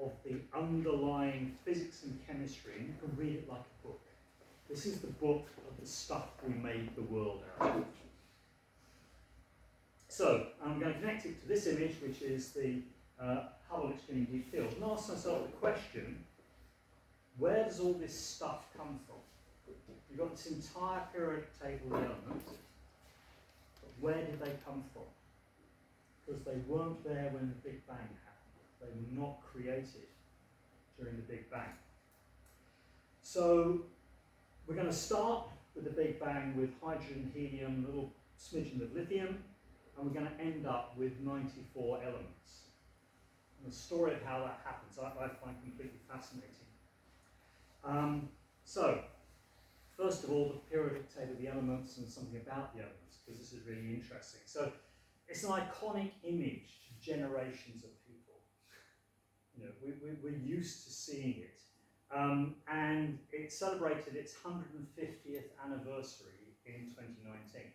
of the underlying physics and chemistry, and you can read it like a book. This is the book of the stuff we made the world out of. So I'm going to connect it to this image, which is the Hubble extremely deep field, and ask myself the question, where does all this stuff come from? You've got this entire periodic table of elements, but where did they come from? Because they weren't there when the Big Bang happened. They were not created during the Big Bang. So we're going to start with the Big Bang with hydrogen, helium, a little smidgen of lithium, and we're going to end up with 94 elements. And the story of how that happens I find completely fascinating. So, first of all, the periodic table of the elements and something about the elements, because this is really interesting. So, it's an iconic image to generations of people. You know, we're used to seeing it. And it celebrated its 150th anniversary in 2019.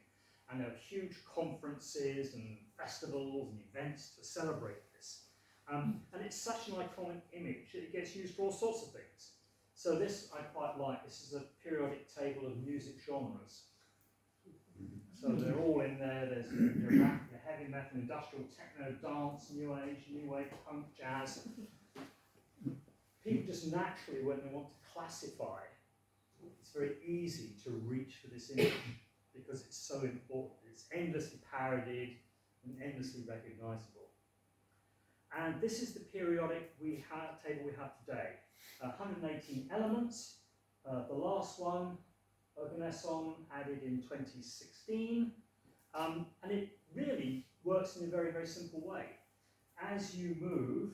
And there are huge conferences and festivals and events to celebrate this. And it's such an iconic image that it gets used for all sorts of things. So this I quite like. This is a periodic table of music genres. So they're all in there. There's your rap, your heavy metal, industrial, techno, dance, new age, new wave, punk, jazz. People just naturally, when they want to classify, it's very easy to reach for this image because it's so important. It's endlessly parodied and endlessly recognizable. And this is the periodic table we have today. 118 elements. The last one, Organesson, added in 2016. And it really works in a very, very simple way. As you move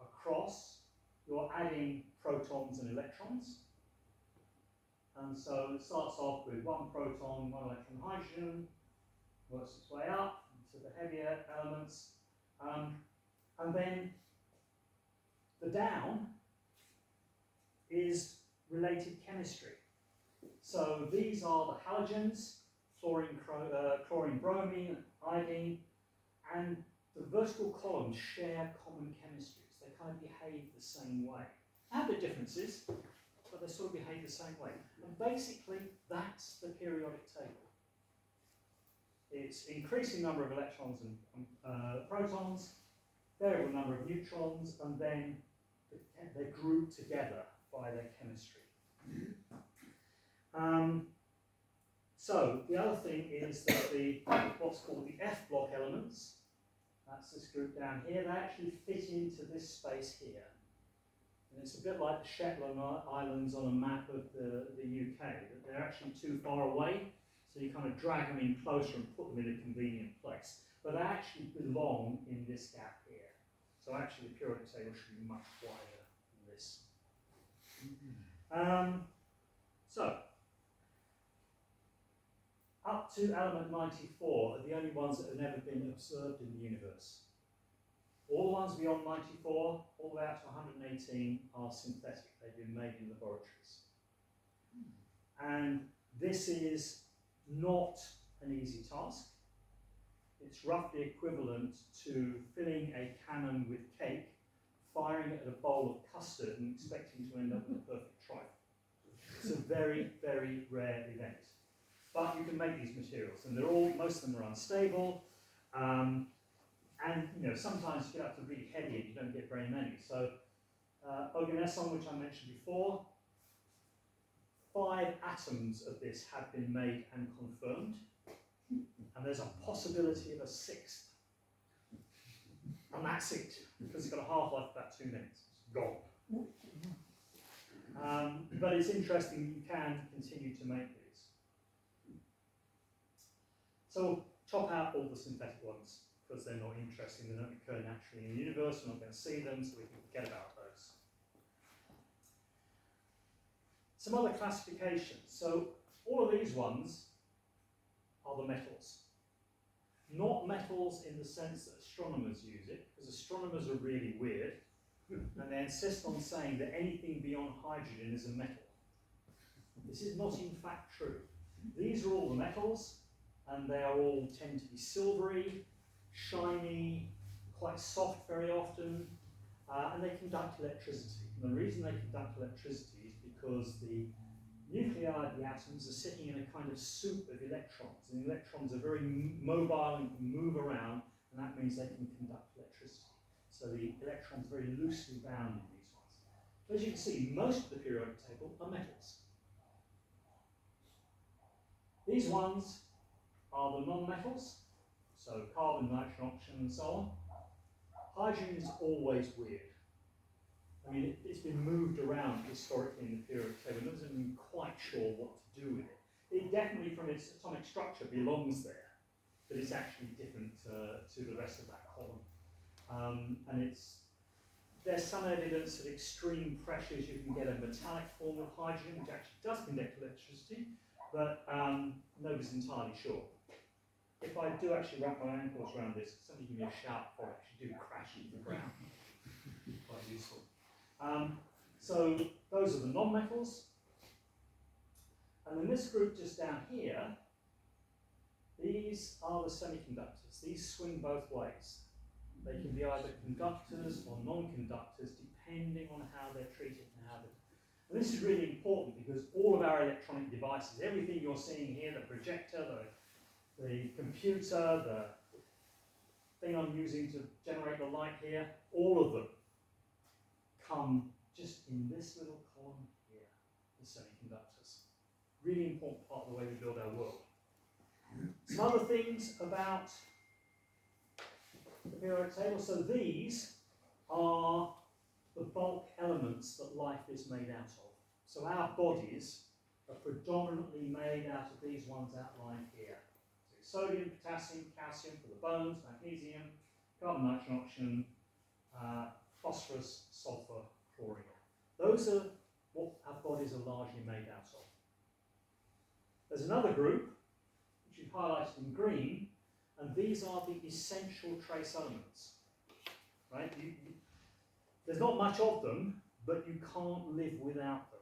across, you're adding protons and electrons. And so it starts off with one proton, one electron, hydrogen, works its way up into the heavier elements. And then the down is related chemistry. So these are the halogens, chlorine, bromine, iodine, and the vertical columns share common chemistries. They kind of behave the same way. They have their differences, but they sort of behave the same way. And basically, that's the periodic table. It's increasing number of electrons and protons, variable number of neutrons, and then they're grouped together by their chemistry. So the other thing is that what's called the F block elements, that's this group down here, they actually fit into this space here. And it's a bit like the Shetland Islands on a map of the UK, that they're actually too far away, so you kind of drag them in closer and put them in a convenient place. But they actually belong in this gap here. So actually the periodic table should be much wider than this. So, up to element 94 are the only ones that have never been observed in the universe. All the ones beyond 94, all the way out to 118, are synthetic. They've been made in laboratories. And this is not an easy task. It's roughly equivalent to filling a cannon with cake, firing it at a bowl of custard and expecting to end up with a perfect trifle. It's a very, very rare event. But you can make these materials, and most of them are unstable. And sometimes you get up to really heavy and you don't get very many. So Organesson, which I mentioned before, 5 atoms of this have been made and confirmed. And there's a possibility of a 6th. And that's it, because it's got a half-life of about 2 minutes. It's gone. But it's interesting, you can continue to make these. So chop out all the synthetic ones, because they're not interesting, they don't occur naturally in the universe, we're not going to see them, so we can forget about those. Some other classifications. So all of these ones are the metals. Not metals in the sense that astronomers use it, because astronomers are really weird, and they insist on saying that anything beyond hydrogen is a metal. This is not in fact true. These are all the metals, and they are all tend to be silvery, shiny, quite soft very often, and they conduct electricity. And the reason they conduct electricity is because the nuclei of the atoms are sitting in a kind of soup of electrons, and the electrons are very mobile and can move around, and that means they can conduct electricity. So the electrons are very loosely bound in these ones. As you can see, most of the periodic table are metals. These ones are the non-metals, so carbon, nitrogen, oxygen, and so on. Hydrogen is always weird. I mean, it's been moved around historically in the periodic table. No one's been quite sure what to do with it. It definitely, from its atomic structure, belongs there, but it's actually different to the rest of that column. And there's some evidence at extreme pressures you can get a metallic form of hydrogen, which actually does conduct electricity, but nobody's entirely sure. If I do actually wrap my ankles around this, somebody give me a shout for it, I actually do crash into the ground. Quite useful. So those are the non-metals. And then this group just down here, these are the semiconductors. These swing both ways. They can be either conductors or non-conductors, depending on how they're treated and how they're. And this is really important because all of our electronic devices, everything you're seeing here, the projector, the computer, the thing I'm using to generate the light here, all of them come just in this little column here, the semiconductors. Really important part of the way we build our world. Some other things about the periodic table. So these are the bulk elements that life is made out of. So our bodies are predominantly made out of these ones outlined here. So sodium, potassium, calcium for the bones, magnesium, carbon, nitrogen, oxygen, phosphorus, sulfur, chlorine. Those are what our bodies are largely made out of. There's another group, which we've highlighted in green, and these are the essential trace elements. Right? There's not much of them, but you can't live without them.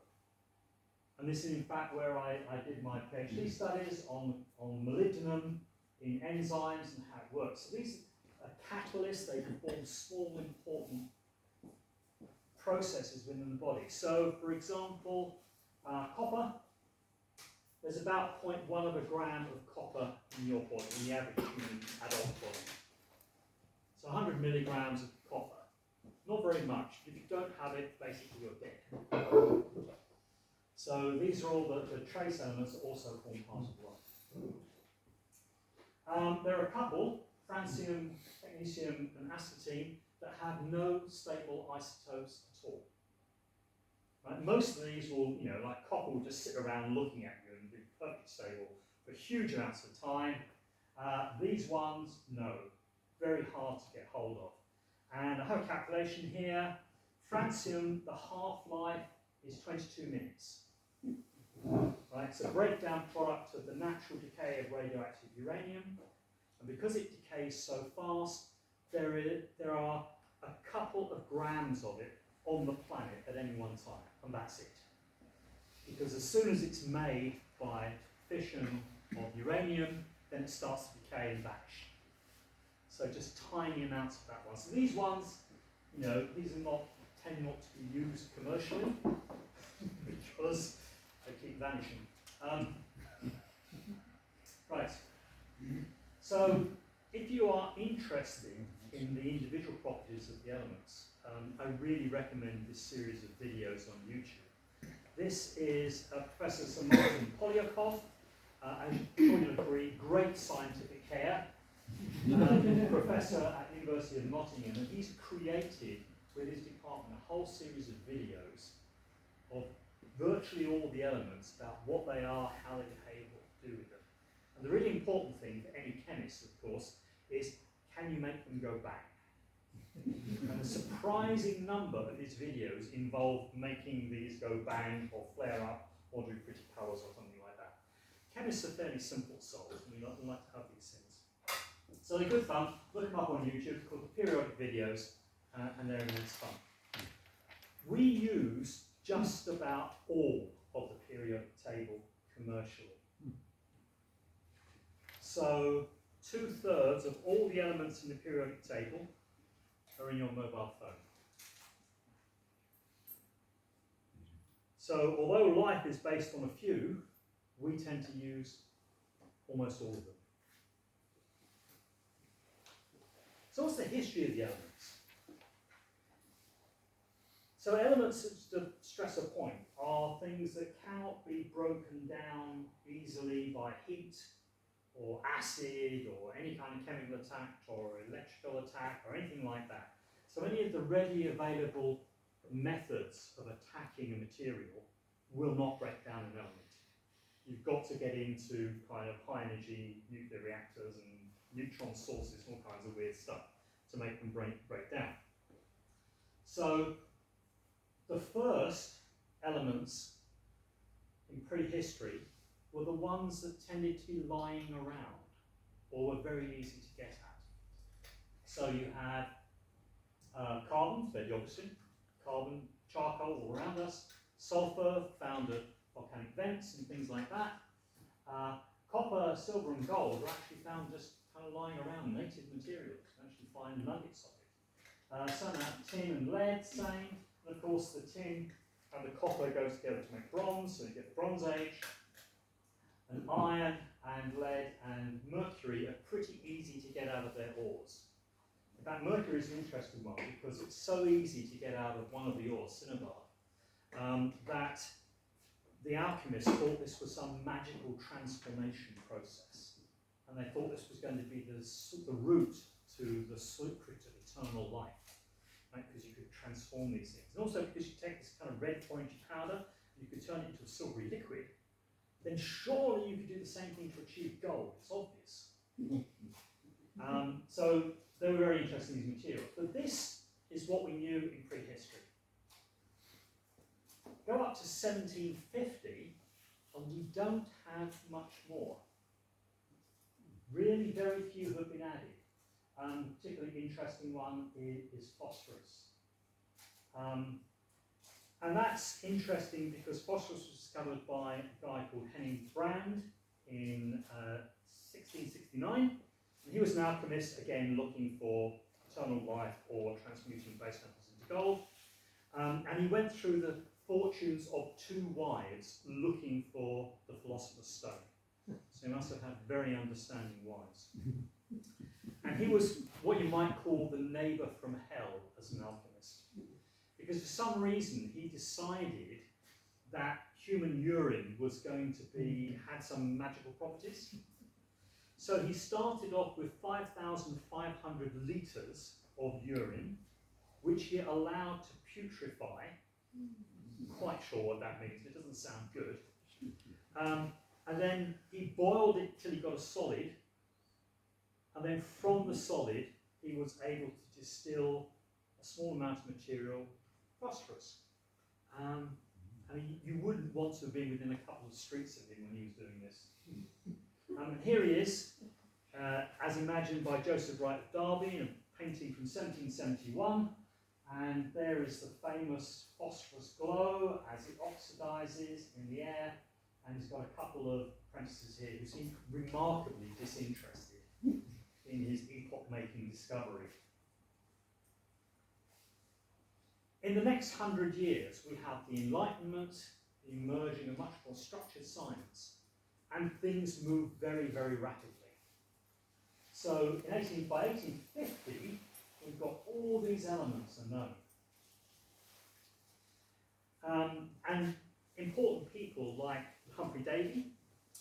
And this is in fact where I did my PhD studies on molybdenum in enzymes and how it works. So these are catalysts, they perform small important processes within the body. So for example, copper, there's about 0.1 of a gram of copper in your body, in the average human adult body. So 100 milligrams of copper. Not very much. If you don't have it, basically you're dead. So these are all the trace elements that also form part of life. There are a couple, francium, technetium, and astatine, that have no stable isotopes at all. Right? Most of these will, like copper, will just sit around looking at you and be perfectly stable for huge amounts of time. These ones, no, very hard to get hold of. And I have a calculation here. Francium, the half-life is 22 minutes. Right, it's a breakdown product of the natural decay of radioactive uranium. And because it decays so fast, there are a couple of grams of it on the planet at any one time, and that's it. Because as soon as it's made by fission of uranium, then it starts to decay and vanish. So just tiny amounts of that one. So these ones, these are tend not to be used commercially because they keep vanishing. Right. So if you are interested in the individual properties of the elements, I really recommend this series of videos on YouTube. This is Professor Sir Martin Polyakov, and you'll agree, great scientific hair, professor at the University of Nottingham, and he's created with his department a whole series of videos of virtually all the elements about what they are, how they behave, what to do with them. And the really important thing for any chemist, of course, is can you make them go bang? And a surprising number of his videos involve making these go bang or flare up or do pretty colours or something like that. Chemists are fairly simple souls, and we like to have these things. So they're good fun. Look them up on YouTube. It's called the periodic videos, and they're immense fun. We use just about all of the periodic table commercially. So 2/3 of all the elements in the periodic table are in your mobile phone. So although life is based on a few, we tend to use almost all of them. So what's the history of the elements? So elements, to stress a point, are things that cannot be broken down easily by heat or acid or any kind of chemical attack or electrical attack or anything like that. So any of the readily available methods of attacking a material will not break down an element. You've got to get into kind of high energy nuclear reactors and neutron sources, all kinds of weird stuff to make them break down. So the first elements in prehistory were the ones that tended to be lying around or were very easy to get at. So you had carbon, fairly obviously, carbon, charcoal all around us, sulfur found at volcanic vents and things like that. Copper, silver and gold were actually found just kind of lying around, native materials. You can actually find nuggets of it. Some out tin and lead, same. And of course the tin and the copper goes together to make bronze, so you get the Bronze Age. And iron and lead and mercury are pretty easy to get out of their ores. In fact, mercury is an interesting one because it's so easy to get out of one of the ores, cinnabar, that the alchemists thought this was some magical transformation process. And they thought this was going to be the route to the secret of eternal life, right? Because you could transform these things. And also because you take this kind of red orangey powder, you could turn it into a silvery liquid, then surely you could do the same thing to achieve gold. It's obvious. So they were very interested in these materials. But this is what we knew in prehistory. Go up to 1750, and we don't have much more. Really very few have been added. Particularly interesting one is phosphorus. And that's interesting because phosphorus was discovered by a guy called Henning Brand in 1669. And he was an alchemist, again looking for eternal life or transmuting base metals into gold. And he went through the fortunes of two wives looking for the philosopher's stone. So he must have had very understanding wives. And he was what you might call the neighbour from hell as an alchemist. Because for some reason he decided that human urine was going to had some magical properties. So he started off with 5,500 litres of urine, which he allowed to putrefy. I'm quite sure what that means, it doesn't sound good. And then he boiled it till he got a solid, and then from the solid he was able to distill a small amount of material, phosphorus. You wouldn't want to have been within a couple of streets of him when he was doing this. And here he is, as imagined by Joseph Wright of Derby in a painting from 1771. And there is the famous phosphorus glow as it oxidizes in the air. And he's got a couple of apprentices here who seem remarkably disinterested in his epoch-making discovery. In the next 100 years, we have the Enlightenment, the emerging of much more structured science, and things move very, very rapidly. So by 1850, we've got all these elements are known. And important people like Humphrey Davy,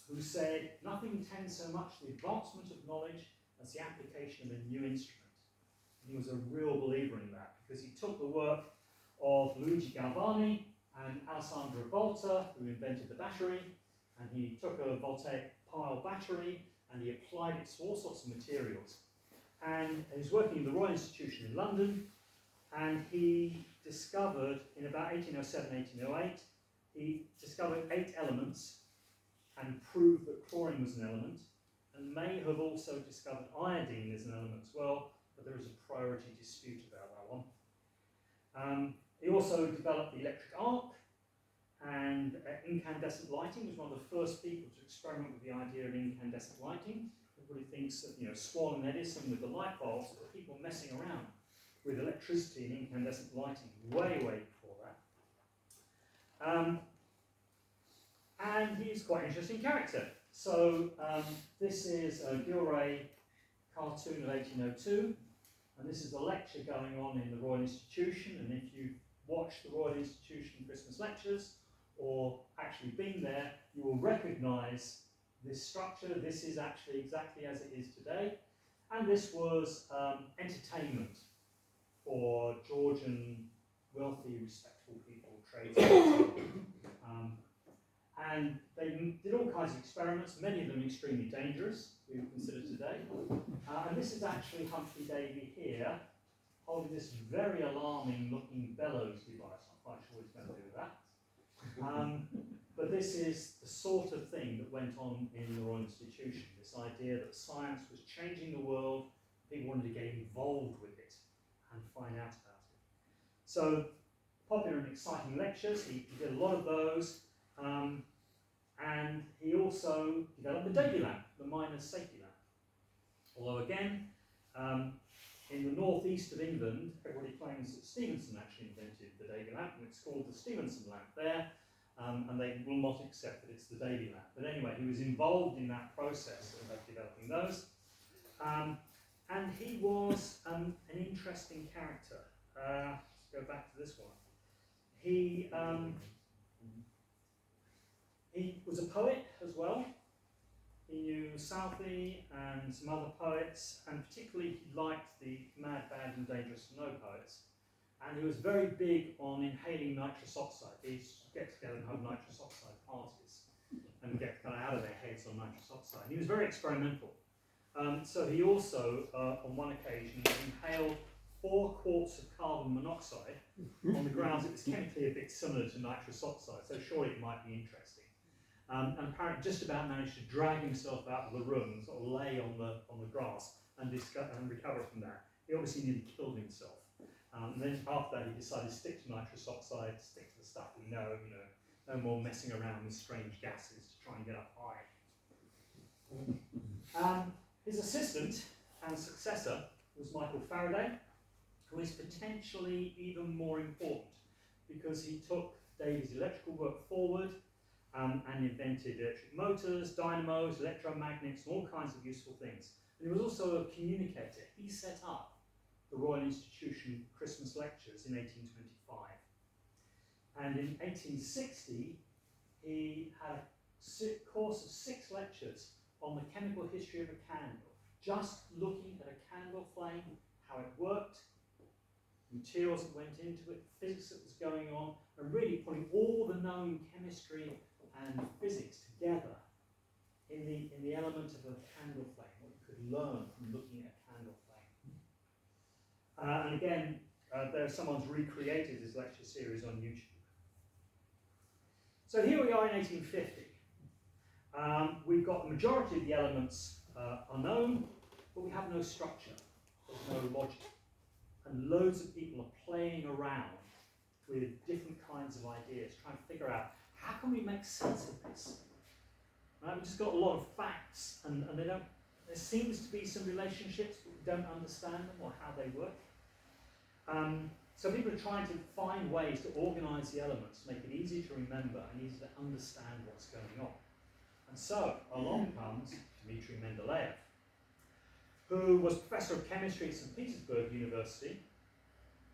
who said, nothing tends so much to the advancement of knowledge as the application of a new instrument. And he was a real believer in that, because he took the work of Luigi Galvani and Alessandro Volta, who invented the battery, and he took a voltaic pile battery and he applied it to all sorts of materials. And he was working in the Royal Institution in London, and he discovered, in about 1807, 1808, he discovered 8 elements and proved that chlorine was an element, and may have also discovered iodine as an element as well, but there is a priority dispute about that one. He also developed the electric arc, and incandescent lighting. Was one of the first people to experiment with the idea of incandescent lighting. Everybody thinks that, Swan and Edison with the light bulbs, but people messing around with electricity and incandescent lighting way, way before that. And he's quite an interesting character. So this is a Gilray cartoon of 1802, and this is a lecture going on in the Royal Institution, and if you've watched the Royal Institution Christmas lectures, or actually been there, you will recognise this structure. This is actually exactly as it is today, and this was entertainment for Georgian wealthy, respectable people, tradesmen. And they did all kinds of experiments, many of them extremely dangerous, we would consider today. And this is actually Humphrey Davy here, holding this very alarming looking bellows device. I'm quite sure what he's going to do with that. But this is the sort of thing that went on in the Royal Institution, this idea that science was changing the world, people wanted to get involved with it and find out about it. So, popular and exciting lectures, he did a lot of those, and he also developed the Davy lamp, the miner's safety lamp. Although again, in the northeast of England, everybody claims that Stevenson actually invented the Davy lamp, and it's called the Stevenson lamp there, and they will not accept that it's the Davy lamp. But anyway, he was involved in that process of developing those. And he was an interesting character. Let's go back to this one. He was a poet as well. He knew Southey and some other poets, and particularly he liked the Mad, Bad and Dangerous to Know poets. And he was very big on inhaling nitrous oxide. They used to get together and have nitrous oxide parties and get kind of out of their heads on nitrous oxide. And he was very experimental. So he also, on one occasion, inhaled 4 quarts of carbon monoxide on the grounds it was chemically a bit similar to nitrous oxide, so surely it might be interesting. And apparently just about managed to drag himself out of the room and sort of lay on the grass and recover from that. He obviously nearly killed himself. And then after that he decided to stick to nitrous oxide, stick to the stuff we know, no more messing around with strange gases to try and get up high. His assistant and successor was Michael Faraday, who is potentially even more important because he took Davy's electrical work forward and invented electric motors, dynamos, electromagnets, and all kinds of useful things. And he was also a communicator. He set up the Royal Institution Christmas lectures in 1825. And in 1860, he had a course of 6 lectures on the chemical history of a candle, just looking at a candle flame, how it worked, materials that went into it, physics that was going on, and really putting all the known chemistry and physics together in the element of a candle flame, what you could learn from looking at a candle flame. And again, someone's recreated this lecture series on YouTube. So here we are in 1850. We've got the majority of the elements are known, but we have no structure, there's no logic. And loads of people are playing around with different kinds of ideas, trying to figure out how can we make sense of this. Right? We've just got a lot of facts, and there seems to be some relationships, but we don't understand them or how they work. So people are trying to find ways to organise the elements, make it easy to remember and easy to understand what's going on. And so along comes Dmitri Mendeleev, who was professor of chemistry at St. Petersburg University,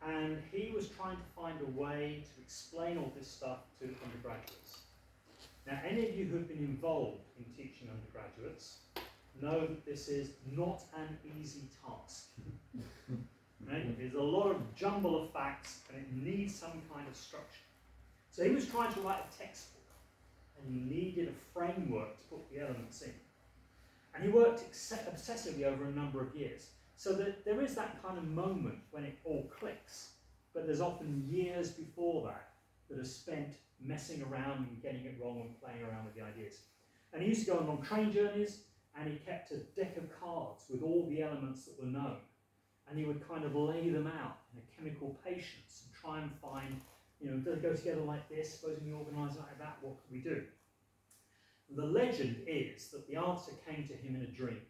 and he was trying to find a way to explain all this stuff to undergraduates. Now, any of you who have been involved in teaching undergraduates know that this is not an easy task. Right? There's a lot of jumble of facts, and it needs some kind of structure. So he was trying to write a textbook, and he needed a framework to put the elements in. And he worked obsessively over a number of years, so that there is that kind of moment when it all clicks, but there's often years before that are spent messing around and getting it wrong and playing around with the ideas. And he used to go on long train journeys, and he kept a deck of cards with all the elements that were known, and he would kind of lay them out in a chemical patience and try and find, do they go together like this? Supposing we organise it like that, what could we do? The legend is that the answer came to him in a dream.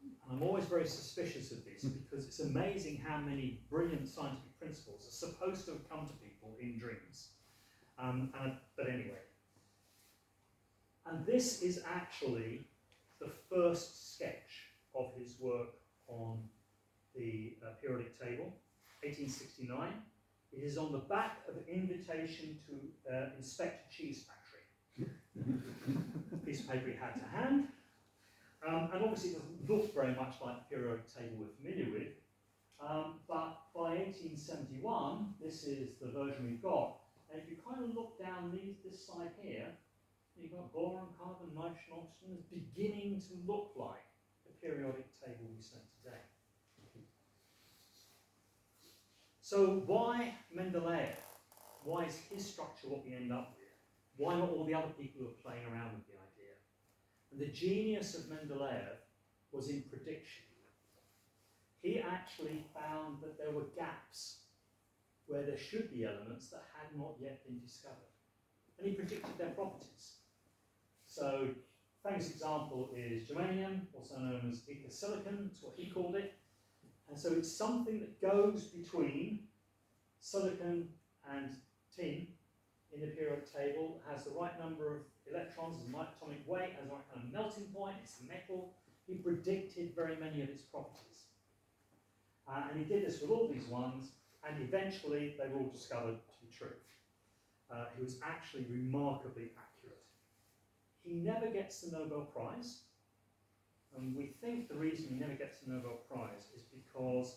And I'm always very suspicious of this because it's amazing how many brilliant scientific principles are supposed to have come to people in dreams. But anyway, And this is actually the first sketch of his work on the periodic table, 1869. It is on the back of an invitation to inspect a cheese factory. Piece of paper he had to hand. And obviously it doesn't look very much like the periodic table we're familiar with. But by 1871, this is the version we've got. And if you kind of look down this side here, you've got boron, carbon, nitrogen, oxygen. It's beginning to look like the periodic table we spent today. So why Mendeleev? Why is his structure what we end up with? Why not all the other people who are playing around with the idea? And the genius of Mendeleev was in prediction. He actually found that there were gaps where there should be elements that had not yet been discovered. And he predicted their properties. So, famous example is germanium, also known as ecosilicon, that's what he called it. And so it's something that goes between silicon and tin in the periodic table, has the right number of electrons, has the right atomic weight, has the right kind of melting point, it's a metal. He predicted very many of its properties. And he did this with all these ones, and eventually they were all discovered to be true. He was actually remarkably accurate. He never gets the Nobel Prize, and we think the reason he never gets the Nobel Prize is because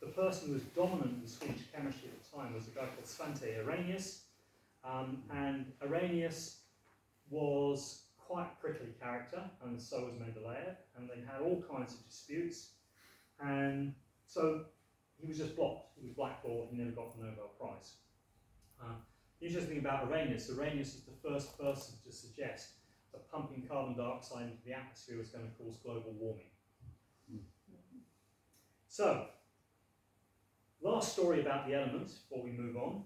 the person who was dominant in Swedish chemistry at the time was a guy called Svante Arrhenius, and Arrhenius was quite a prickly character, and so was Mendeleev, and they had all kinds of disputes, and so he was just blocked. He was blackballed. He never got the Nobel Prize. The interesting thing about Arrhenius is the first person to suggest that pumping carbon dioxide into the atmosphere was going to cause global warming. So, last story about the elements before we move on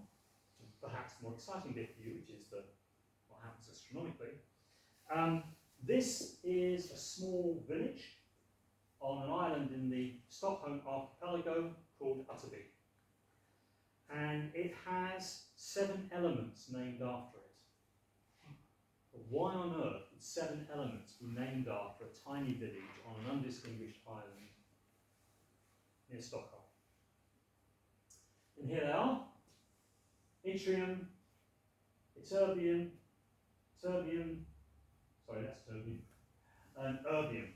to perhaps the more exciting bit for you, which is what happens astronomically. This is a small village on an island in the Stockholm archipelago called Utterby. And it has 7 elements named after it. But why on earth would 7 elements be named after a tiny village on an undistinguished island near Stockholm? And here they are: yttrium, terbium, and erbium.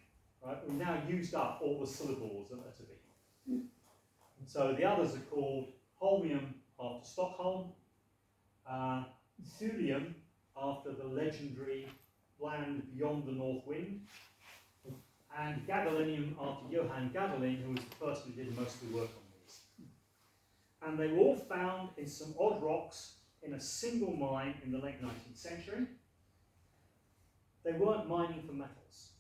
Right? We've now used up all the syllables of Utterby. So the others are called holmium after Stockholm, thulium after the legendary land beyond the North Wind, and gadolinium after Johann Gadolin, who was the person who did most of the work on these. And they were all found in some odd rocks in a single mine in the late 19th century. They weren't mining for metals.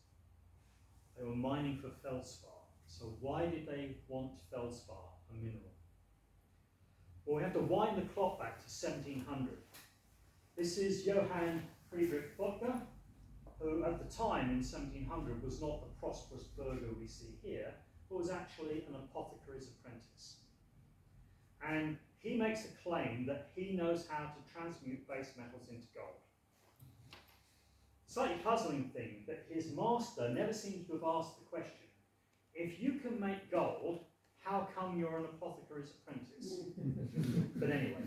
They were mining for feldspar. So why did they want feldspar, a mineral? Well, we have to wind the clock back to 1700. This is Johann Friedrich Böttger, who at the time in 1700 was not the prosperous burgher we see here, but was actually an apothecary's apprentice. And he makes a claim that he knows how to transmute base metals into gold. Slightly puzzling thing that his master never seems to have asked the question, if you can make gold, how come you're an apothecary's apprentice? But anyway.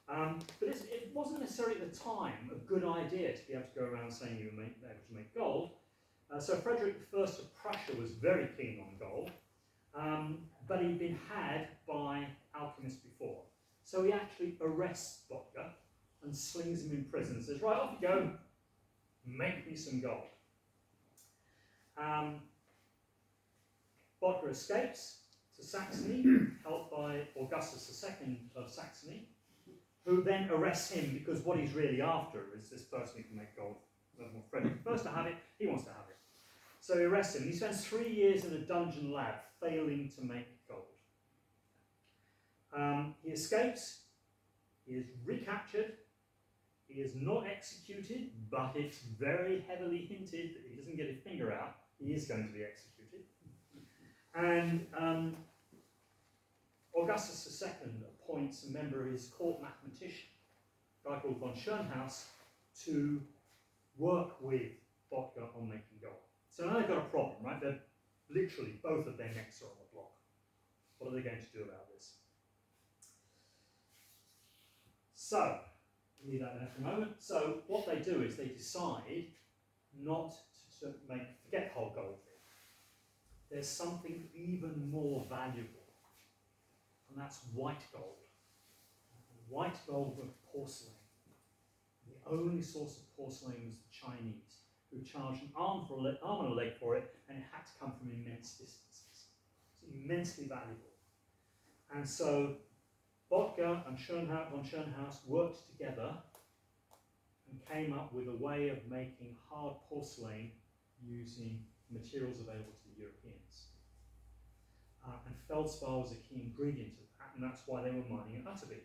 But it wasn't necessarily at the time a good idea to be able to go around saying you were able to make gold. So Frederick I of Prussia was very keen on gold, but he'd been had by alchemists before. So he actually arrests Böttger and slings him in prison and says, right, off you go, make me some gold. Böttger escapes to Saxony, helped by Augustus II of Saxony, who then arrests him because what he's really after is this person who can make gold. Frederick I to have it, he wants to have it. So he arrests him. He spends 3 years in a dungeon lab, failing to make gold. He escapes, he is recaptured, he is not executed, but it's very heavily hinted that he doesn't get his finger out, he is going to be executed. And Augustus II appoints a member of his court mathematician, a guy called von Schönhaus, to work with vodka on making gold. So now they've got a problem, right? They're literally, both of their necks are on the block. What are they going to do about this? So, leave that there for a moment. So what they do is they decide not to forget the whole gold thing. There's something even more valuable, and that's white gold. White gold was porcelain. The only source of porcelain was the Chinese, who charged an arm and a leg for it, and it had to come from immense distances. It's immensely valuable. And so Bottger and von Schönhaus worked together and came up with a way of making hard porcelain using materials available to the Europeans. And feldspar was a key ingredient of that, and that's why they were mining at Utterby.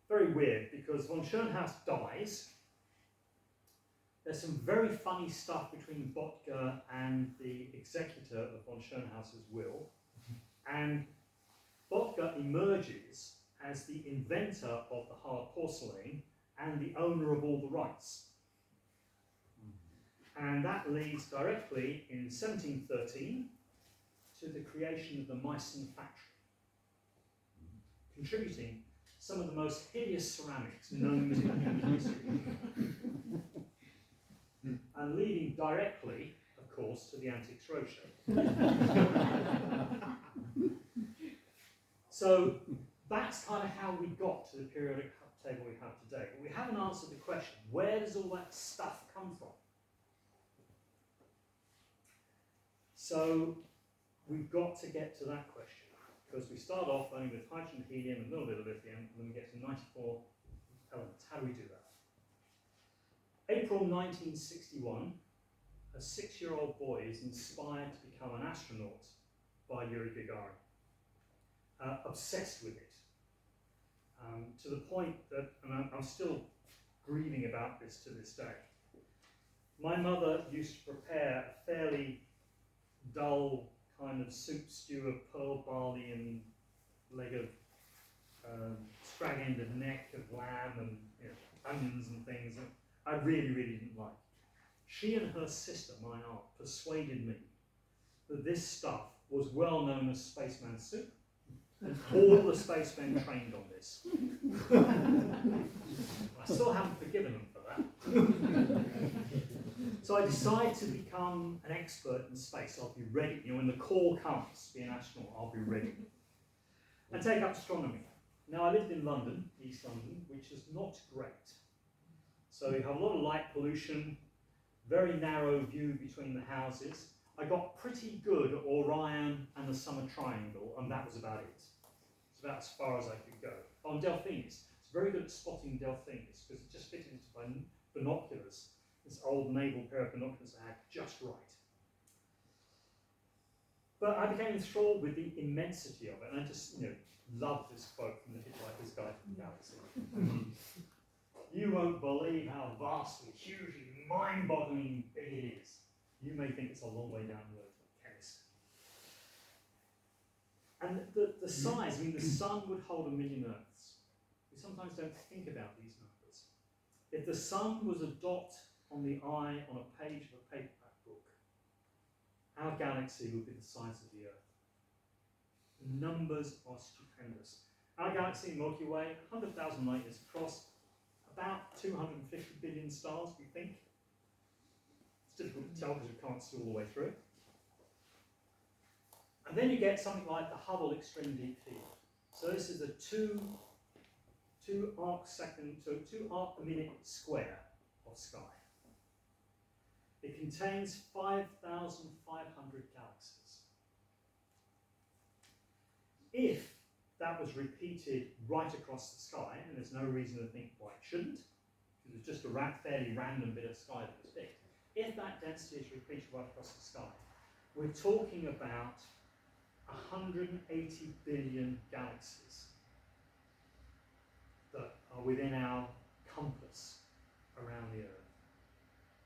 Very weird, because von Schönhaus dies. There's some very funny stuff between Bottger and the executor of von Schönhaus's will, and Bottger emerges as the inventor of the hard porcelain and the owner of all the rights. And that leads directly in 1713 to the creation of the Meissen factory, contributing some of the most hideous ceramics known to human history, and leading directly, of course, to the Antiques Roadshow. So that's kind of how we got to the periodic table we have today. But we haven't answered the question, where does all that stuff come from? So we've got to get to that question, because we start off only with hydrogen, helium, and a little bit of lithium, and then we get to 94 elements. How do we do that? April 1961, a 6-year-old boy is inspired to become an astronaut by Yuri Gagarin. Obsessed with it, to the point that, and I'm still grieving about this to this day, my mother used to prepare a fairly dull kind of soup stew of pearl barley and leg of scrag-ended neck of lamb and onions and things that I really, really didn't like. She and her sister, my aunt, persuaded me that this stuff was well known as spaceman soup, and all the spacemen trained on this. I still haven't forgiven them for that. So I decided to become an expert in space. I'll be ready. When the call comes to be an astronaut, I'll be ready. And take up astronomy. Now, I lived in London, East London, which is not great. So you have a lot of light pollution, very narrow view between the houses. I got pretty good at Orion and the Summer Triangle, and that was about it. It's about as far as I could go. On Delphinus, it's very good at spotting Delphinus, because it just fitted into my binoculars, this old naval pair of binoculars I had just right. But I became enthralled with the immensity of it, and I just, love this quote from the Hitchhiker's Guide to the Galaxy. You won't believe how vastly, hugely, mind-boggling big it is. You may think it's a long way down the road to a chemist. And the size, the sun would hold 1 million Earths. We sometimes don't think about these numbers. If the sun was a dot on the eye on a page of a paperback book, our galaxy would be the size of the Earth. The numbers are stupendous. Our galaxy, Milky Way, 100,000 light years across, about 250 billion stars, we think. It's difficult to tell because we can't see all the way through it. And then you get something like the Hubble Extreme Deep Field. So this is a 2 arc a minute square of sky. It contains 5,500 galaxies. If that was repeated right across the sky, and there's no reason to think why it shouldn't, because it's just a fairly random bit of sky that was picked. If that density is repeated right across the sky, we're talking about 180 billion galaxies that are within our compass around the Earth.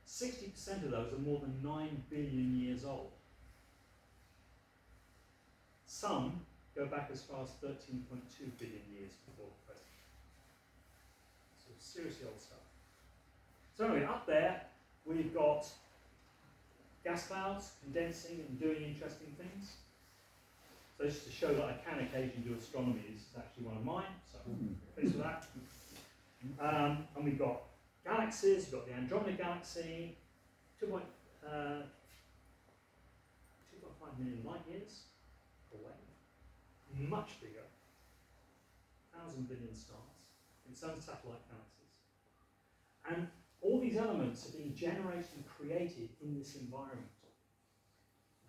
60% of those are more than 9 billion years old. Some go back as far as 13.2 billion years before the present. So seriously old stuff. So anyway, up there we've got gas clouds condensing and doing interesting things. So just to show that I can occasionally do astronomy, this is actually one of mine, so I'm pleased with that. And we've got galaxies, we've got the Andromeda Galaxy, 2.5 million light years away, much bigger, 1,000 billion stars, its own satellite galaxies. And all these elements are being generated and created in this environment.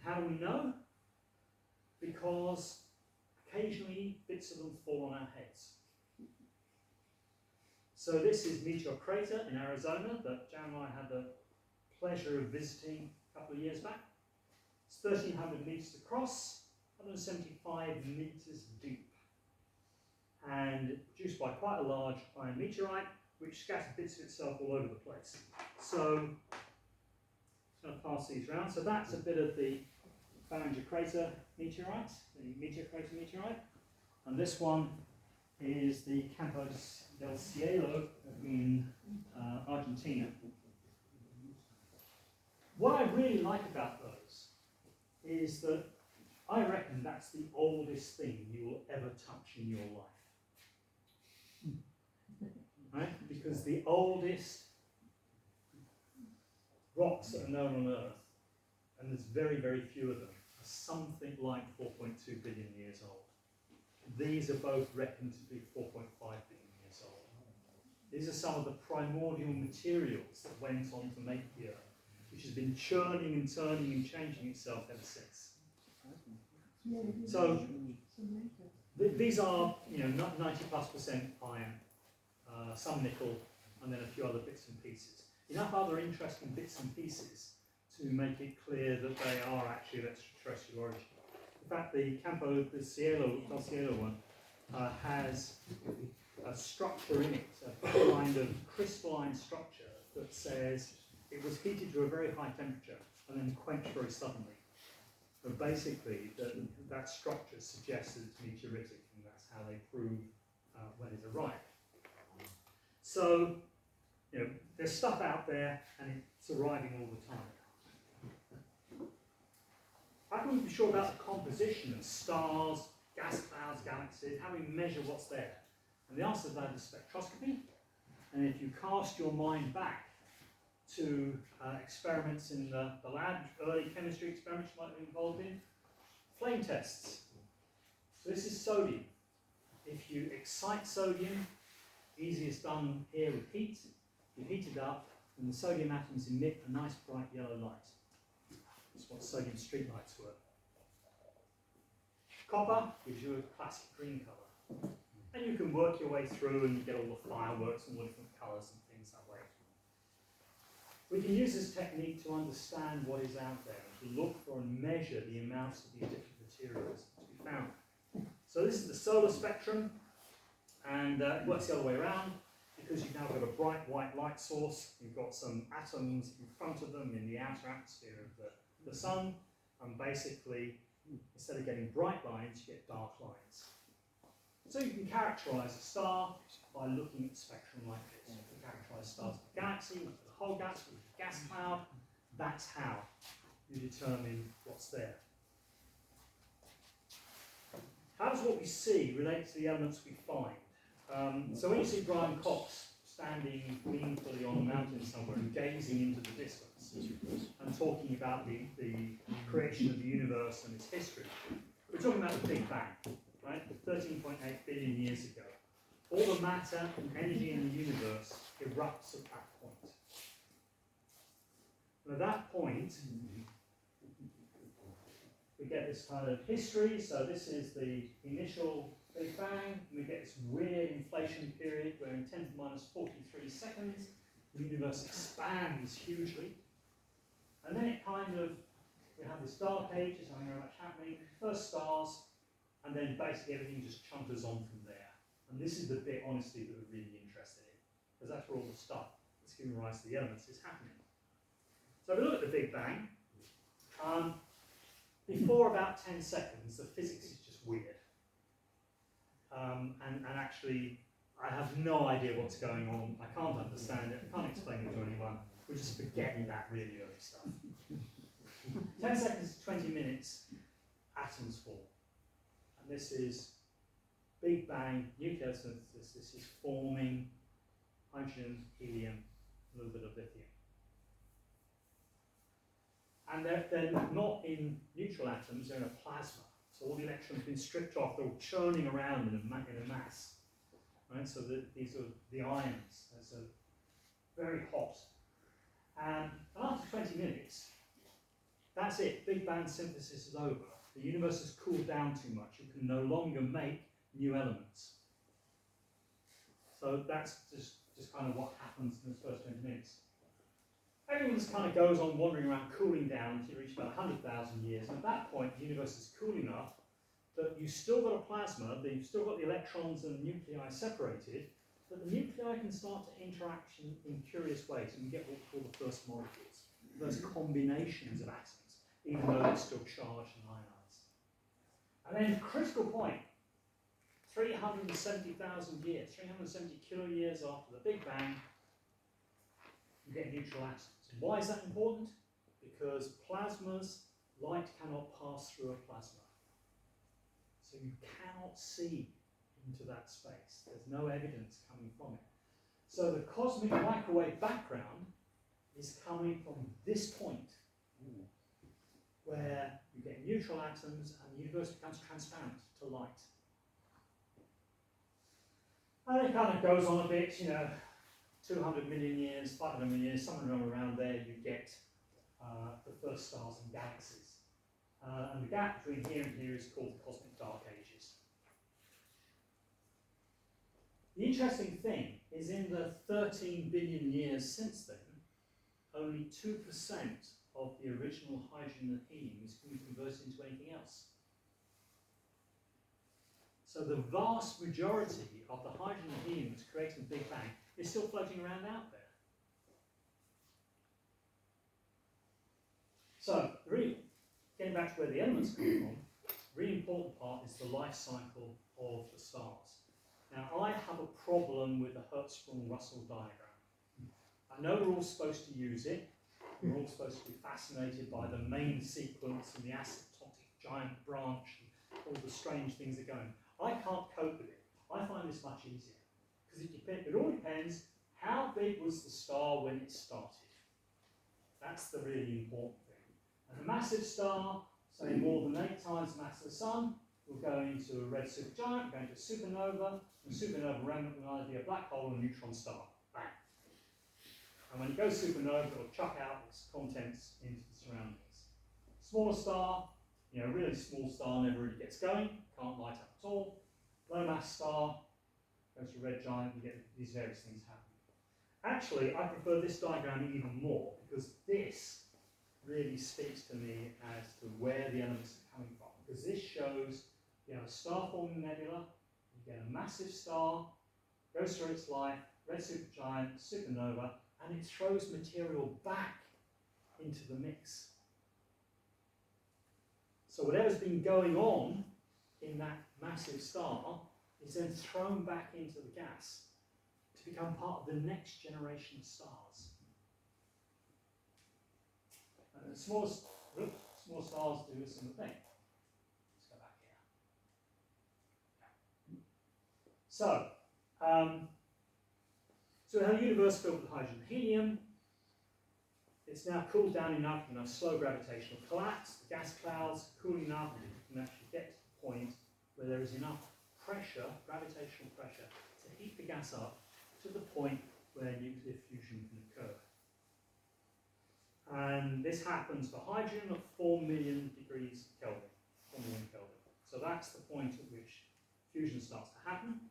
How do we know? Because occasionally bits of them fall on our heads. So this is Meteor Crater in Arizona that Jan and I had the pleasure of visiting a couple of years back. It's 1,300 meters across, 175 meters deep, and produced by quite a large iron meteorite, which scattered bits of itself all over the place. So I'm going to pass these around. So that's a bit of the Barringer Crater meteorite, the Meteor Crater meteorite, and this one is the Campo del Cielo in Argentina. What I really like about those is that I reckon that's the oldest thing you will ever touch in your life. Right? Because the oldest rocks that are known on Earth, and there's very, very few of them, are something like 4.2 billion years old. These are both reckoned to be 4.5 billion years old. These are some of the primordial materials that went on to make the Earth, which has been churning and turning and changing itself ever since. So these are, 90+% iron, some nickel, and then a few other bits and pieces. Enough other interesting bits and pieces to make it clear that they are actually of extraterrestrial origin. In fact, the Campo del Cielo one has a structure in it, a kind of crystalline structure that says it was heated to a very high temperature and then quenched very suddenly. But basically, that structure suggests that it's meteoritic, and that's how they prove when it arrived. So, there's stuff out there, and it's arriving all the time. How can we be sure about the composition of stars, gas clouds, galaxies? How do we measure what's there? And the answer to that is spectroscopy. And if you cast your mind back to experiments in the lab, early chemistry experiments you might be involved in, flame tests. So this is sodium. If you excite sodium, easiest done here with heat. You heat it up, and the sodium atoms emit a nice bright yellow light. That's what sodium streetlights were. Copper gives you a classic green colour. And you can work your way through and you get all the fireworks and all different colours and things that way. We can use this technique to understand what is out there, and to look for and measure the amounts of these different materials to be found. So this is the solar spectrum, and it works the other way around, because you've now got a bright white light source, you've got some atoms in front of them in the outer atmosphere of the sun, and basically, instead of getting bright lines, you get dark lines. So you can characterise a star by looking at the spectrum like this. You can characterise stars with a galaxy, with the whole galaxy, with a gas cloud. That's how you determine what's there. How does what we see relate to the elements we find? So when you see Brian Cox standing meaningfully on a mountain somewhere and gazing into the distance and talking about the creation of the universe and its history, we're talking about the Big Bang, right? 13.8 billion years ago. All the matter and energy in the universe erupts at that point. And at that point, we get this kind of history. So this is the initial Big Bang. We get this weird inflation period where in 10 to the minus 43 seconds, the universe expands hugely. And then it kind of, we have this dark age, there's nothing very much happening, first stars, and then basically everything just chunters on from there. And this is the bit, honestly, that we're really interested in, because that's where all the stuff that's giving rise to the elements is happening. So if we look at the Big Bang, before about 10 seconds, the physics is just weird. And actually, I have no idea what's going on. I can't understand it. I can't explain it to anyone. We just forget that really early stuff. 10 seconds to 20 minutes, atoms form. And this is Big Bang, nuclear synthesis. This is forming hydrogen, helium, a little bit of lithium. And they're not in neutral atoms, they're in a plasma. So all the electrons have been stripped off, they're all churning around in a mass. Right? So these are the ions. So very hot. And after 20 minutes, that's it. Big Bang synthesis is over. The universe has cooled down too much. You can no longer make new elements. So that's just kind of what happens in those first 20 minutes. Everything just kind of goes on wandering around, cooling down until you reach about 100,000 years. And at that point, the universe is cool enough that you've still got a plasma, that you've still got the electrons and nuclei separated, but the nuclei can start to interact in curious ways, and you get what we call the first molecules, those combinations of atoms, even though they're still charged and ionized. And then, critical point, 370,000 years, 370 kiloyears after the Big Bang, you get neutral atoms. And why is that important? Because plasmas, light cannot pass through a plasma. So you cannot see into that space. There's no evidence coming from it. So the cosmic microwave background is coming from this point, where you get neutral atoms and the universe becomes transparent to light. And it kind of goes on a bit, 200 million years, 500 million years, somewhere around there, you get the first stars and galaxies. And the gap between here and here is called the cosmic dark ages. The interesting thing is in the 13 billion years since then, only 2% of the original hydrogen and helium is being converted into anything else. So the vast majority of the hydrogen and helium that's created in the Big Bang is still floating around out there. So, really, getting back to where the elements come from, the really important part is the life cycle of the stars. Now, I have a problem with the Hertzsprung-Russell diagram. I know we're all supposed to use it. We're all supposed to be fascinated by the main sequence and the asymptotic giant branch and all the strange things that go on. I can't cope with it. I find this much easier. Because it all depends how big was the star when it started. That's the really important thing. And a massive star, say more than 8 times the mass of the Sun, will go into a red supergiant, go into a supernova, and supernova remnant will either be a black hole or a neutron star. Bang. And when it goes supernova, it will chuck out its contents into the surroundings. Smaller star, really small star, never really gets going, can't light up at all. Low mass star, goes to a red giant, you get these various things happening. Actually, I prefer this diagram even more, because this really speaks to me as to where the elements are coming from. Because this shows you have a star-forming nebula, you get a massive star, goes through its life, red supergiant, supernova, and it throws material back into the mix. So whatever's been going on in that massive star is then thrown back into the gas to become part of the next generation of stars. And the small stars do a similar thing. Let's go back here. So we have a universe filled with hydrogen and helium. It's now cooled down enough, slow gravitational collapse. The gas clouds are cool enough that you can actually get to the point where there is enough pressure, gravitational pressure, to heat the gas up to the point where nuclear fusion can occur. And this happens for hydrogen at 4 million degrees Kelvin, 4 million Kelvin. So that's the point at which fusion starts to happen.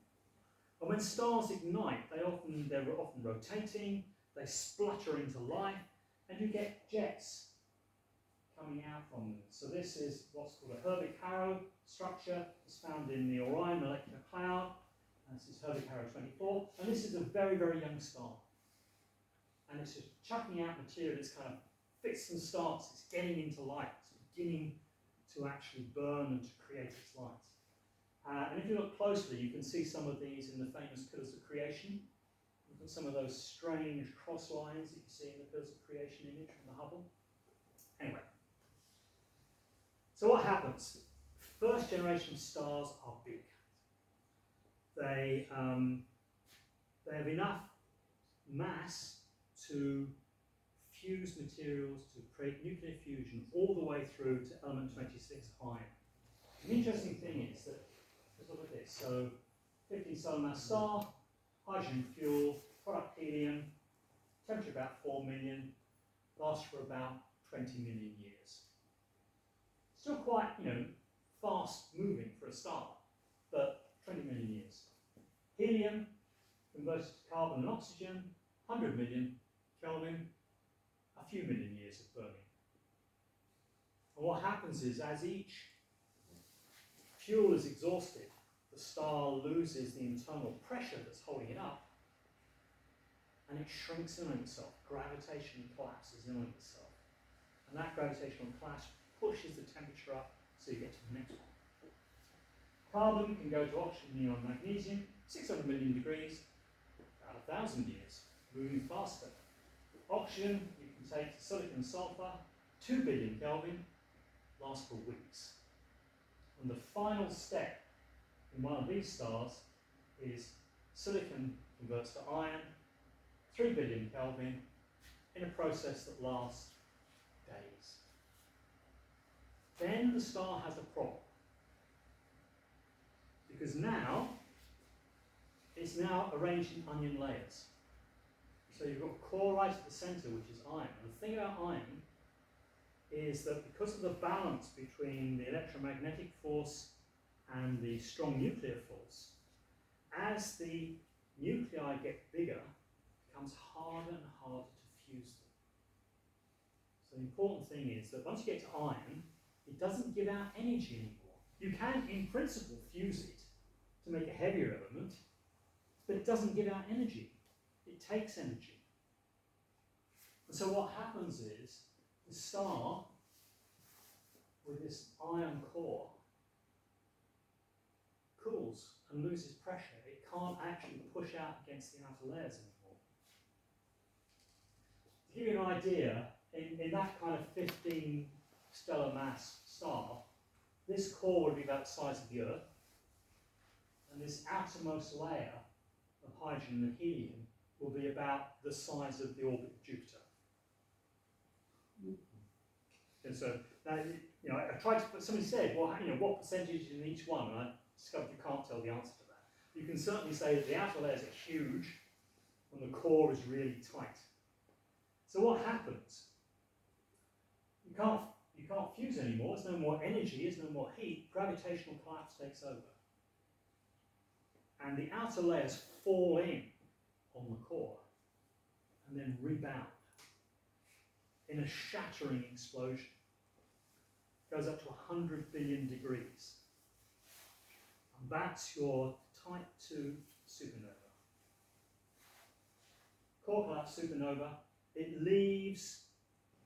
And when stars ignite, they're often rotating, they splutter into life, and you get jets coming out from them. So this is what's called a Herbig-Haro structure. It's found in the Orion molecular cloud. And this is Herbig-Haro 24. And this is a very, very young star. And it's just chucking out material that's kind of fits and starts. It's getting into light. It's beginning to actually burn and to create its light. And if you look closely, you can see some of these in the famous pillars of creation. Look at some of those strange cross lines that you see in the pillars of creation image from the Hubble. Anyway, so what happens? First generation stars are big. They have enough mass to fuse materials, to create nuclear fusion all the way through to element 26 iron. The interesting thing is that, let's look at this. So 15 solar mass star, hydrogen fuel, product helium, temperature about 4 million, lasts for about 20 million years. Still quite, fast moving for a star, but 20 million years. Helium converted to carbon and oxygen, 100 million Kelvin, a few million years of burning. And what happens is, as each fuel is exhausted, the star loses the internal pressure that's holding it up, and it shrinks in on itself. Gravitation collapses in on itself. And that gravitational collapse pushes the temperature up, so you get to the next one. Carbon can go to oxygen, neon, magnesium, 600 million degrees, about 1,000 years, moving faster. Oxygen, you can take to silicon sulfur, 2 billion Kelvin, lasts for weeks. And the final step in one of these stars is silicon converts to iron, 3 billion Kelvin, in a process that lasts days. Then the star has a problem. Because now, it's now arranged in onion layers. So you've got core right at the centre, which is iron. And the thing about iron is that because of the balance between the electromagnetic force and the strong nuclear force, as the nuclei get bigger, it becomes harder and harder to fuse them. So the important thing is that once you get to iron, it doesn't give out energy anymore. You can, in principle, fuse it to make a heavier element, but it doesn't give out energy. It takes energy. And so what happens is, the star, with this iron core, cools and loses pressure. It can't actually push out against the outer layers anymore. To give you an idea, in that kind of 15 stellar mass star, this core would be about the size of the Earth, and this outermost layer of hydrogen and helium will be about the size of the orbit of Jupiter. And so, now, I tried to put, somebody said, well, what percentage in each one? And I discovered you can't tell the answer to that. You can certainly say that the outer layers are huge, and the core is really tight. So what happens? You can't fuse anymore. There's no more energy. There's no more heat. Gravitational collapse takes over, and the outer layers fall in on the core, and then rebound in a shattering explosion. It goes up to 100 billion degrees. And that's your type 2 supernova. Core collapse supernova, it leaves,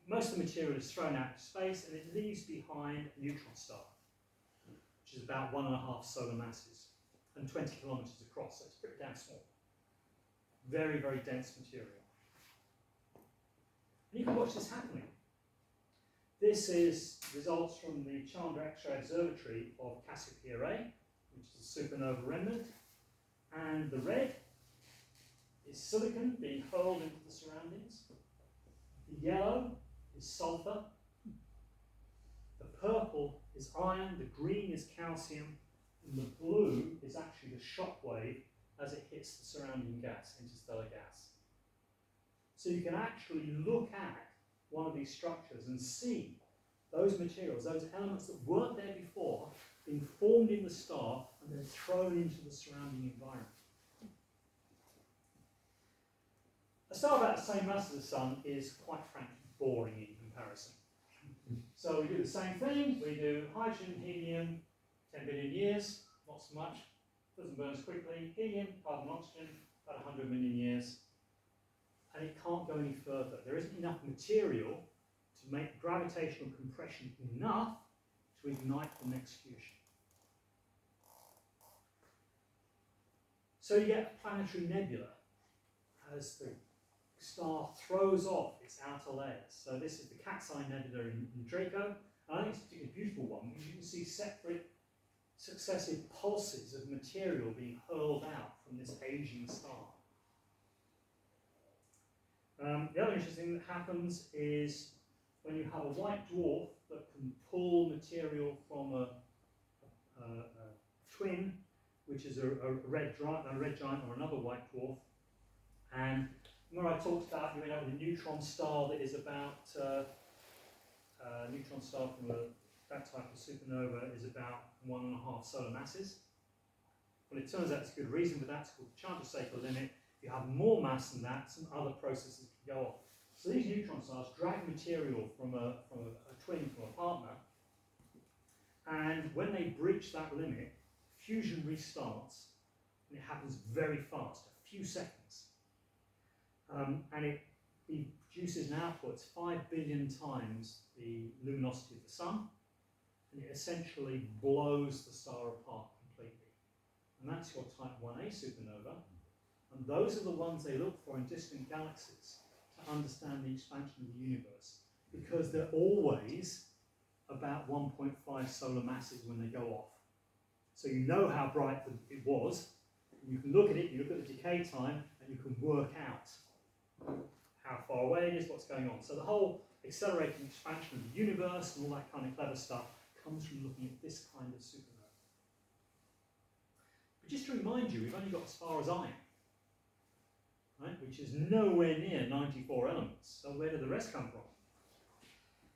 most of the material is thrown out into space, and it leaves behind a neutron star, which is about 1.5 solar masses and 20 kilometers across, so it's pretty damn small. Very, very dense material. And you can watch this happening. This is results from the Chandra X-ray Observatory of Cassiopeia, which is a supernova remnant. And the red is silicon being hurled into the surroundings. The yellow is sulfur. The purple is iron. The green is calcium. And the blue is actually the shock wave as it hits the surrounding gas, interstellar gas. So you can actually look at one of these structures and see those materials, those elements that weren't there before, being formed in the star and then thrown into the surrounding environment. A star about the same mass as the Sun is, quite frankly, boring in comparison. So we do the same thing. We do hydrogen, helium, 10 billion years, not so much. Doesn't burn as quickly. Helium, carbon, oxygen, about 100 million years. And it can't go any further. There isn't enough material to make gravitational compression enough to ignite the next fusion. So you get a planetary nebula as the star throws off its outer layers. So this is the Cat's Eye Nebula in Draco. And I think it's a particularly beautiful one because you can see separate successive pulses of material being hurled out from this aging star. The other interesting thing that happens is when you have a white dwarf that can pull material from a twin, which is a red giant or another white dwarf. And remember I talked about you have a neutron star that is about a neutron star from that type of supernova is about 1.5 solar masses. Well, it turns out it's a good reason for that. It's called the Chandrasekhar limit. If you have more mass than that, some other processes can go off. So these neutron stars drag material from a twin, from a partner, and when they breach that limit, fusion restarts, and it happens very fast, a few seconds. And it produces and outputs 5 billion times the luminosity of the sun, and it essentially blows the star apart completely. And that's your type 1a supernova. And those are the ones they look for in distant galaxies to understand the expansion of the universe, because they're always about 1.5 solar masses when they go off. So you know how bright it was, and you can look at it, you look at the decay time, and you can work out how far away it is, what's going on. So the whole accelerating expansion of the universe and all that kind of clever stuff comes from looking at this kind of supernova. But just to remind you, we've only got as far as iron, right, which is nowhere near 94 elements. So where did the rest come from?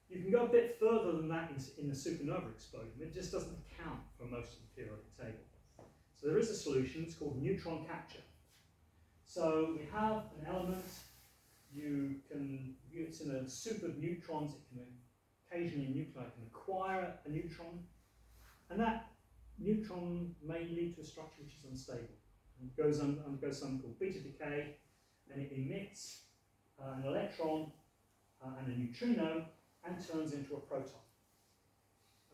You can go a bit further than that in the supernova explosion. It just doesn't count for most of the periodic table. So there is a solution. It's called neutron capture. So we have an element. It's in a soup of neutrons. It can occasionally, a nuclei can acquire a neutron, and that neutron may lead to a structure which is unstable. And it undergoes something called beta decay, and it emits an electron and a neutrino, and turns into a proton.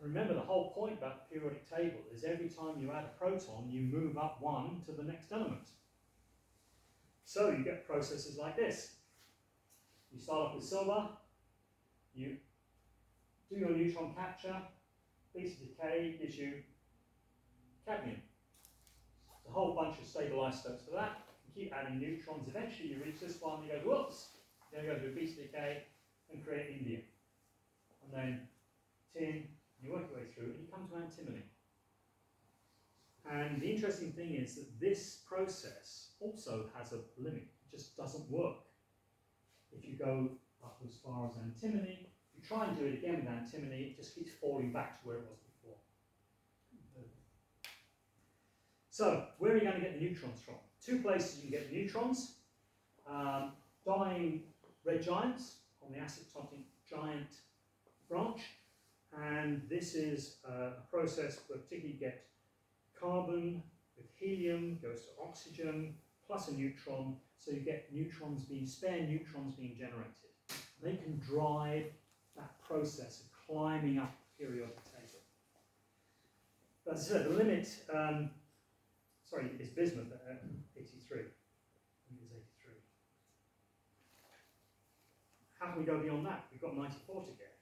And remember, the whole point about the periodic table is every time you add a proton, you move up one to the next element. So you get processes like this. You start off with silver, you do your neutron capture, beta decay gives you cadmium. There's a whole bunch of stable isotopes for that. You keep adding neutrons, eventually you reach this one, you go, whoops, then you go to a beta decay and create indium. And then tin, you work your way through, and you come to antimony. And the interesting thing is that this process also has a limit. It just doesn't work. If you go up as far as antimony, if you try and do it again with antimony, it just keeps falling back to where it was before. So, where are you going to get the neutrons from? Two places you can get the neutrons. Dying red giants on the asymptotic giant branch, and this is a process where particularly you get carbon with helium, goes to oxygen, plus a neutron, so you get spare neutrons being generated. They can drive that process of climbing up the periodic table. But as I said, the limit, is bismuth at 83. I think it's 83. How can we go beyond that? We've got 94 to get,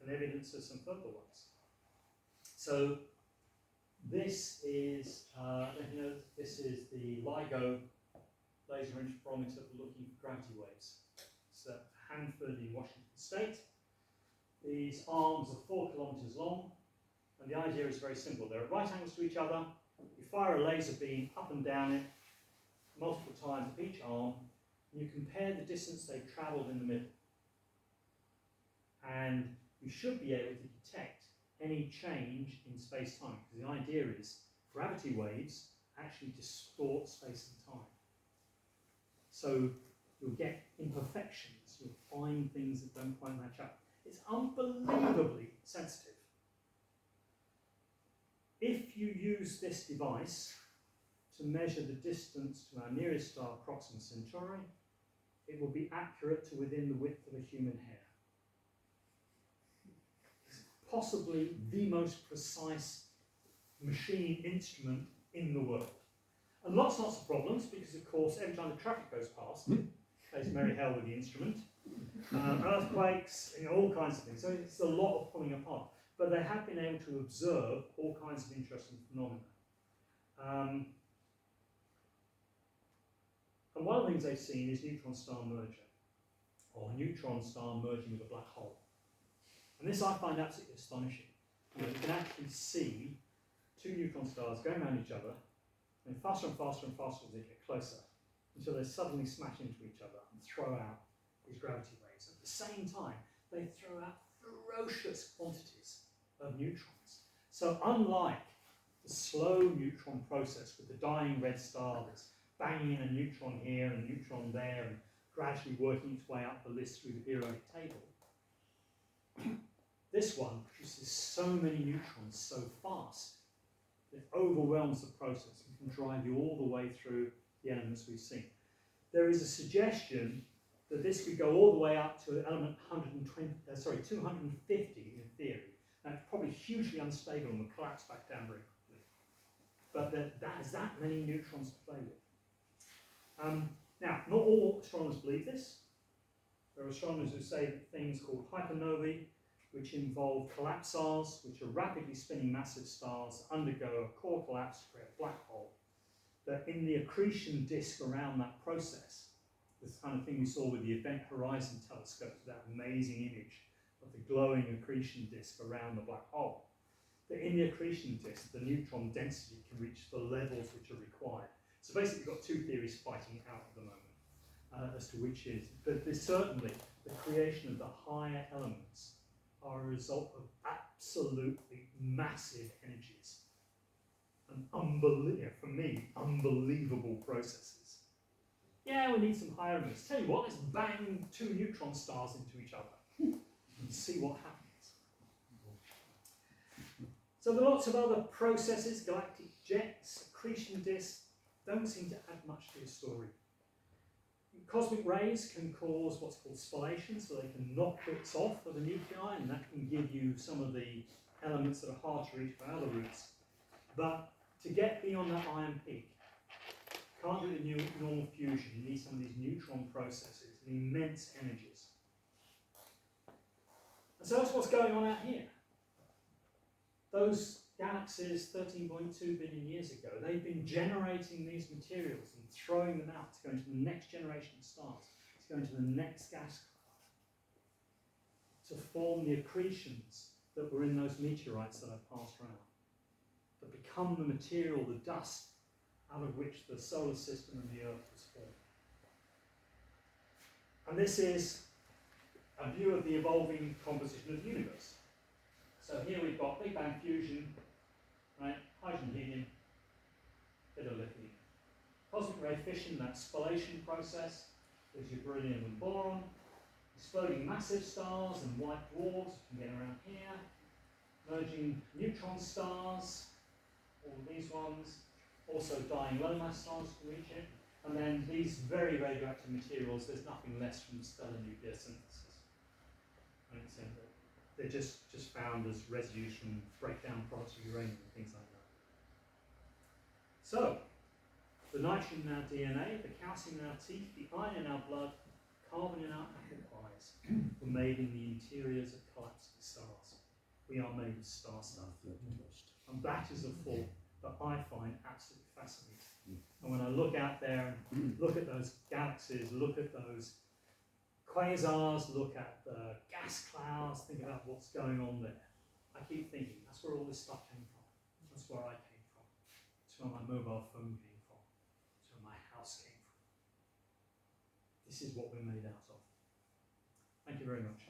and evidence of some further ones. So this is, this is the LIGO laser interferometer for looking for gravity waves. It's at Hanford in Washington State. These arms are 4 kilometers long, and the idea is very simple. They're at right angles to each other. You fire a laser beam up and down it multiple times of each arm, and you compare the distance they've travelled in the middle. And you should be able to detect any change in space-time, because the idea is gravity waves actually distort space and time. So you'll get imperfections, you'll find things that don't quite match up. It's unbelievably sensitive. If you use this device to measure the distance to our nearest star, Proxima Centauri, it will be accurate to within the width of a human hair. It's possibly the most precise machine instrument in the world. And lots of problems, because of course every time the traffic goes past, it plays merry hell with the instrument. Earthquakes, all kinds of things. So it's a lot of pulling apart. But they have been able to observe all kinds of interesting phenomena. And one of the things they've seen is neutron star merger, or a neutron star merging with a black hole. And this I find absolutely astonishing. You can actually see two neutron stars going around each other, and faster and faster and faster as they get closer, until they suddenly smash into each other and throw out these gravity waves. At the same time, they throw out ferocious quantities of neutrons. So unlike the slow neutron process with the dying red star that's banging in a neutron here and a neutron there and gradually working its way up the list through the periodic table, this one produces so many neutrons so fast that it overwhelms the process and can drive you all the way through the elements we've seen. There is a suggestion that this could go all the way up to element 250 in theory. Now, it's probably hugely unstable and will collapse back down very quickly. But that has that many neutrons to play with. Now, not all astronomers believe this. There are astronomers who say that things called hypernovae, which involve collapsars, which are rapidly spinning massive stars, undergo a core collapse to create a black hole, that in the accretion disk around that process, this kind of thing we saw with the Event Horizon telescope, that amazing image of the glowing accretion disk around the black hole, that in the accretion disk, the neutron density can reach the levels which are required. So basically, we've got two theories fighting it out at the moment as to which is. But there's certainly the creation of the higher elements are a result of absolutely massive energies and for me, unbelievable processes. Yeah, we need some higher elements. Tell you what, let's bang two neutron stars into each other and see what happens. So there are lots of other processes, galactic jets, accretion disks, don't seem to add much to the story. Cosmic rays can cause what's called spallation, so they can knock bits off of the nuclei, and that can give you some of the elements that are hard to reach by other routes. But to get beyond that iron peak, can't do the normal fusion. You need some of these neutron processes and immense energies. And so that's what's going on out here. Those galaxies 13.2 billion years ago, they've been generating these materials and throwing them out to go into the next generation of stars, to go into the next gas cloud, to form the accretions that were in those meteorites that I passed around, that become the material, the dust, out of which the solar system and the Earth was formed. And this is a view of the evolving composition of the universe. So here we've got Big Bang fusion, right? Hydrogen, helium, bit of lithium. Cosmic ray fission, that spallation process, there's your beryllium and boron. Exploding massive stars and white dwarfs, you can get around here. Merging neutron stars, all these ones. Also dying low mass stars to reach it. And then these very radioactive materials, there's nothing less from stellar nuclear synthesis. Right? So they're just found as residues from breakdown products of uranium and things like that. So, the nitrogen in our DNA, the calcium in our teeth, the iron in our blood, carbon in our apple pies were made in the interiors of collapsing stars. We are made of star stuff. And that is a thought that I find absolutely fascinating. And when I look out there and look at those galaxies, look at those quasars, look at the gas clouds, think about what's going on there, I keep thinking, that's where all this stuff came from. That's where I came from. It's where my mobile phone came from. It's where my house came from. This is what we're made out of. Thank you very much.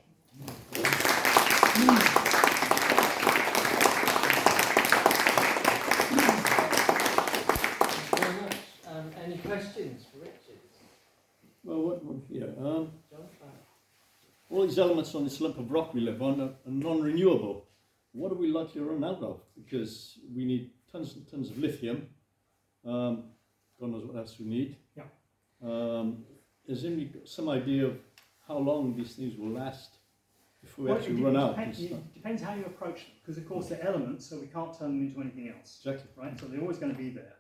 Any questions for Richard? Well, all these elements on this lump of rock we live on are non-renewable. What are we likely to run out of? Because we need tons and tons of lithium. God knows what else we need. Yeah. Has anybody got some idea of how long these things will last before we actually run out? It depends how you approach them, because of course they're elements, so we can't turn them into anything else. Exactly. Right? So they're always going to be there.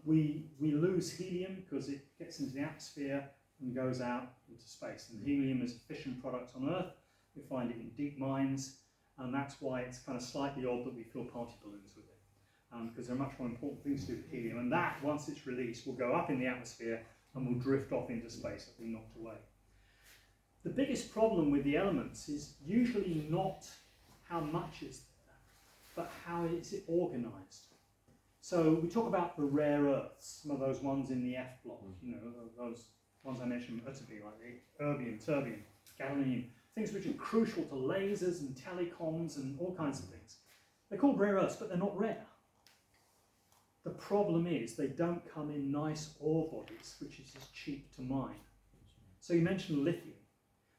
We lose helium because it gets into the atmosphere and goes out into space. And helium is a fission product on Earth. We find it in deep mines, and that's why it's kind of slightly odd that we fill party balloons with it, because there are much more important things to do with helium. And that, once it's released, will go up in the atmosphere and will drift off into space and be knocked away. The biggest problem with the elements is usually not how much is there, but how is it organised. So we talk about the rare earths, some of those ones in the F block, you know, those ones I mentioned at Utterby, like the erbium, terbium, gadolinium, things which are crucial to lasers and telecoms and all kinds of things. They're called rare earths, but they're not rare. The problem is they don't come in nice ore bodies, which is just cheap to mine. So you mentioned lithium.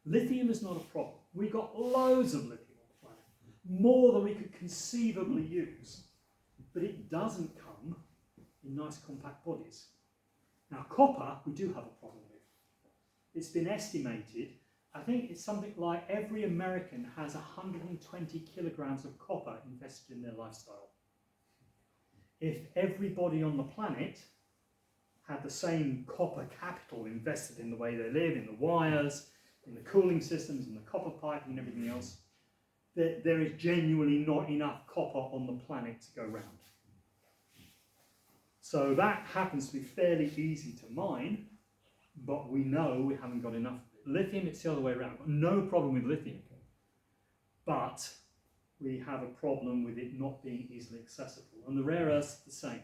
Lithium is not a problem. We've got loads of lithium on the planet, more than we could conceivably use. But it doesn't come in nice compact bodies. Now copper, we do have a problem with. It's been estimated, I think it's something like every American has 120 kilograms of copper invested in their lifestyle. If everybody on the planet had the same copper capital invested in the way they live, in the wires, in the cooling systems, in the copper pipe and everything else, there is genuinely not enough copper on the planet to go round. So that happens to be fairly easy to mine, but we know we haven't got enough of it. Lithium, it's the other way around. No problem with lithium, but we have a problem with it not being easily accessible. And the rare earths are the same.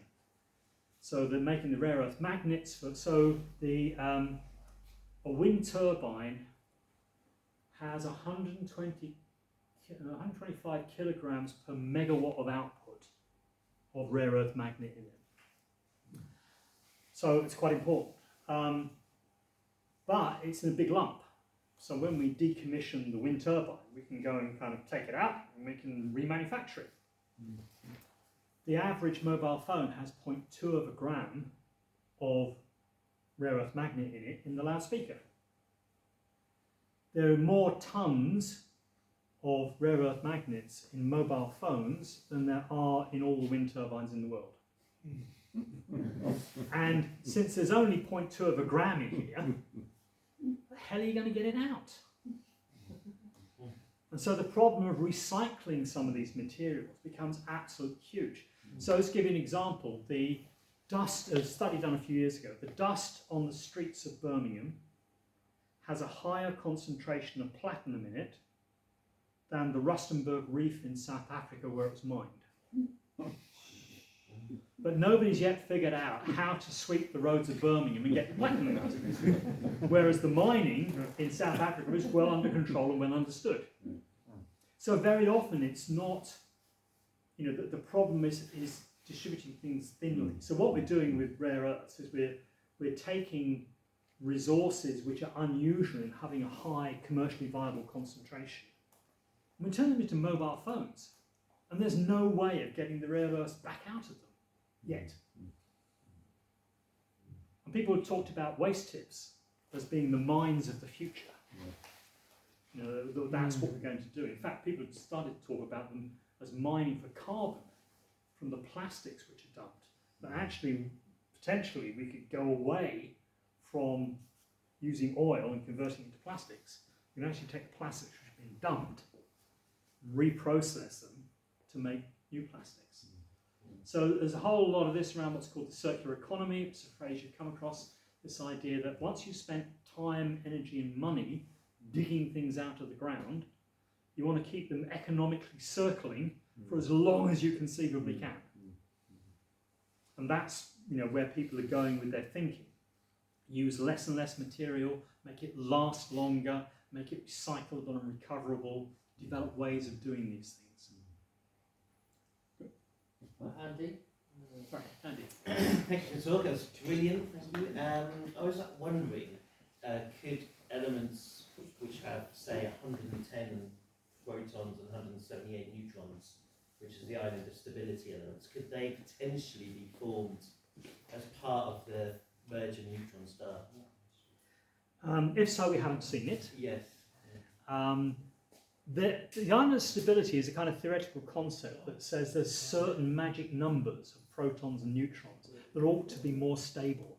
So they're making the rare earth magnets. A wind turbine has 125 kilograms per megawatt of output of rare earth magnet in it. So it's quite important. But it's in a big lump. So when we decommission the wind turbine, we can go and kind of take it out and we can remanufacture it. The average mobile phone has 0.2 of a gram of rare earth magnet in it in the loudspeaker. There are more tons of rare earth magnets in mobile phones than there are in all the wind turbines in the world. And since there's only 0.2 of a gram in here, the hell are you going to get it out? And so the problem of recycling some of these materials becomes absolutely huge. So let's give you an example. The dust, a study done a few years ago, the dust on the streets of Birmingham has a higher concentration of platinum in it than the Rustenburg Reef in South Africa where it was mined. But nobody's yet figured out how to sweep the roads of Birmingham and get the platinum out of it. Whereas the mining in South Africa is well under control and well understood. So very often it's not, you know, the problem is distributing things thinly. So what we're doing with rare earths is we're taking resources which are unusual in having a high commercially viable concentration. And we turn them into mobile phones. And there's no way of getting the rare earths back out of them yet. And people have talked about waste tips as being the mines of the future. You know, that's what we're going to do. In fact, people have started to talk about them as mining for carbon from the plastics which are dumped. But actually, potentially, we could go away from using oil and converting it into plastics. We can actually take the plastics which have been dumped, reprocess them to make new plastics. So there's a whole lot of this around what's called the circular economy. It's a phrase you come across, this idea that once you've spent time, energy and money digging things out of the ground, you want to keep them economically circling for as long as you conceivably can. And that's, you know, where people are going with their thinking. Use less and less material, make it last longer, make it recyclable and recoverable, develop ways of doing these things. Andy? Sorry, Andy. Thank you for the talk, that was brilliant, thank you. I was wondering, could elements which have, say, 110 protons and 178 neutrons, which is the island of stability elements, could they potentially be formed as part of the merger neutron star? If so, we haven't seen it. Yes. The island of stability is a kind of theoretical concept that says there's certain magic numbers of protons and neutrons. that ought to be more stable.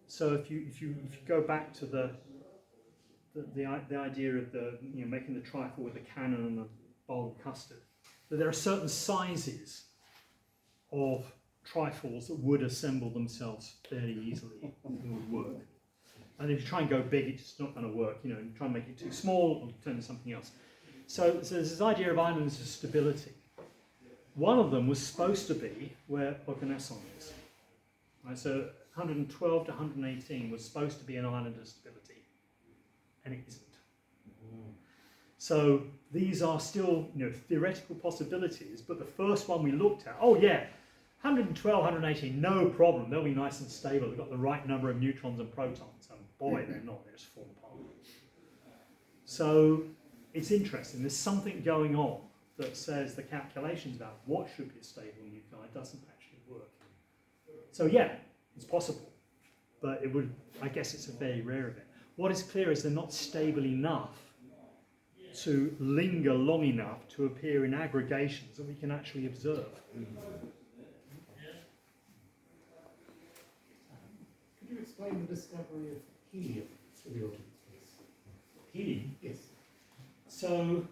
So if you go back to the idea of making the trifle with the cannon and the bowl of custard, that there are certain sizes of trifles that would assemble themselves fairly easily and would work. And if you try and go big, it's just not going to work. You try and make it too small, it'll turn into something else. So there's this idea of islands of stability. One of them was supposed to be where Okinawa is. Right, so 112 to 118 was supposed to be an island of stability, and it isn't. So these are still theoretical possibilities, but the first one we looked at, 112, 118, no problem, they'll be nice and stable, they've got the right number of neutrons and protons, and boy, they're not, they just fall apart. So it's interesting, there's something going on that says the calculations about what should be a stable nuclei doesn't actually work. So yeah, it's possible, but I guess it's a very rare event. What is clear is they're not stable enough to linger long enough to appear in aggregations that we can actually observe. Could you explain the discovery of helium to the audience, please? Helium? Yes. So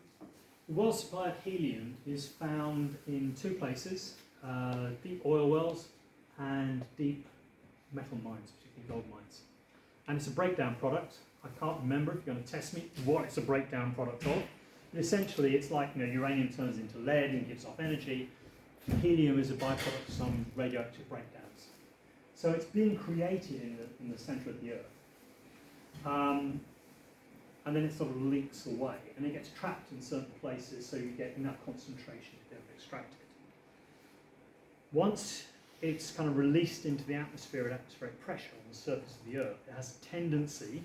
the world supply of helium is found in two places, deep oil wells and deep metal mines, particularly gold mines. And it's a breakdown product. I can't remember, if you're going to test me, what it's a breakdown product of. But essentially, it's like uranium turns into lead and gives off energy. Helium is a byproduct of some radioactive breakdowns. So it's being created in the centre of the Earth. And then it sort of leaks away, and it gets trapped in certain places so you get enough concentration to be able to extract it. Once it's kind of released into the atmosphere at atmospheric pressure on the surface of the Earth, it has a tendency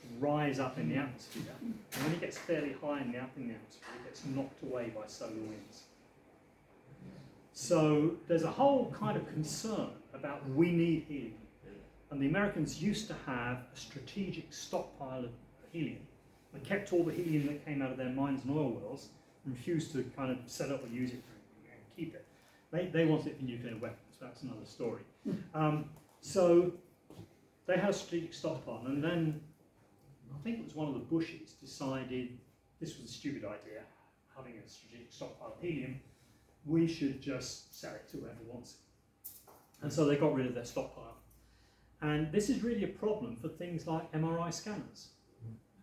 to rise up in the atmosphere, and when it gets fairly high in the atmosphere, it gets knocked away by solar winds. So there's a whole kind of concern about we need helium, and the Americans used to have a strategic stockpile of helium. They kept all the helium that came out of their mines and oil wells and refused to kind of set up or use it and keep it. They wanted it for nuclear weapons, that's another story. So they had a strategic stockpile, and then I think it was one of the Bushes decided this was a stupid idea, having a strategic stockpile of helium, we should just sell it to whoever wants it. And so they got rid of their stockpile. And this is really a problem for things like MRI scanners.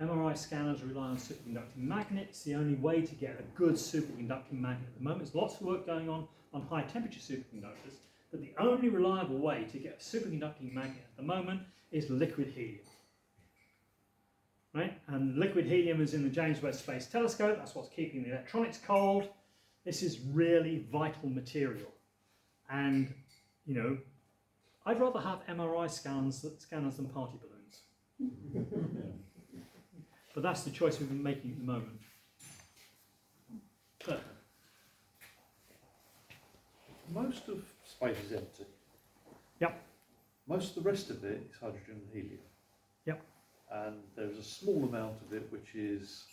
MRI scanners rely on superconducting magnets. The only way to get a good superconducting magnet at the moment, there's lots of work going on high temperature superconductors, but the only reliable way to get a superconducting magnet at the moment is liquid helium. Right? And liquid helium is in the James Webb Space Telescope, that's what's keeping the electronics cold. This is really vital material. And, I'd rather have MRI scanners than party balloons. But that's the choice we've been making at the moment. Most of space is empty. Yep. Most of the rest of it is hydrogen and helium. Yep. And there's a small amount of it which is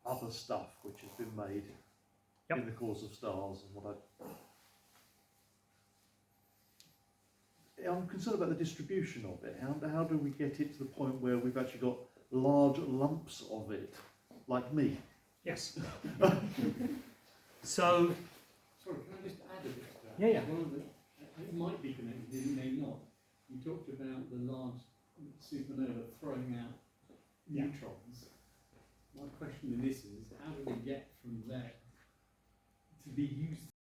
other stuff which has been made in the course of stars and what I'm concerned about the distribution of it. How do we get it to the point where we've actually got large lumps of it, like me? Yes. So, Sorry, can I just add a bit to that? Yeah. One of it might be connected, it may not. You talked about the large supernova throwing out neutrons. My question in this is, how do we get from there to be used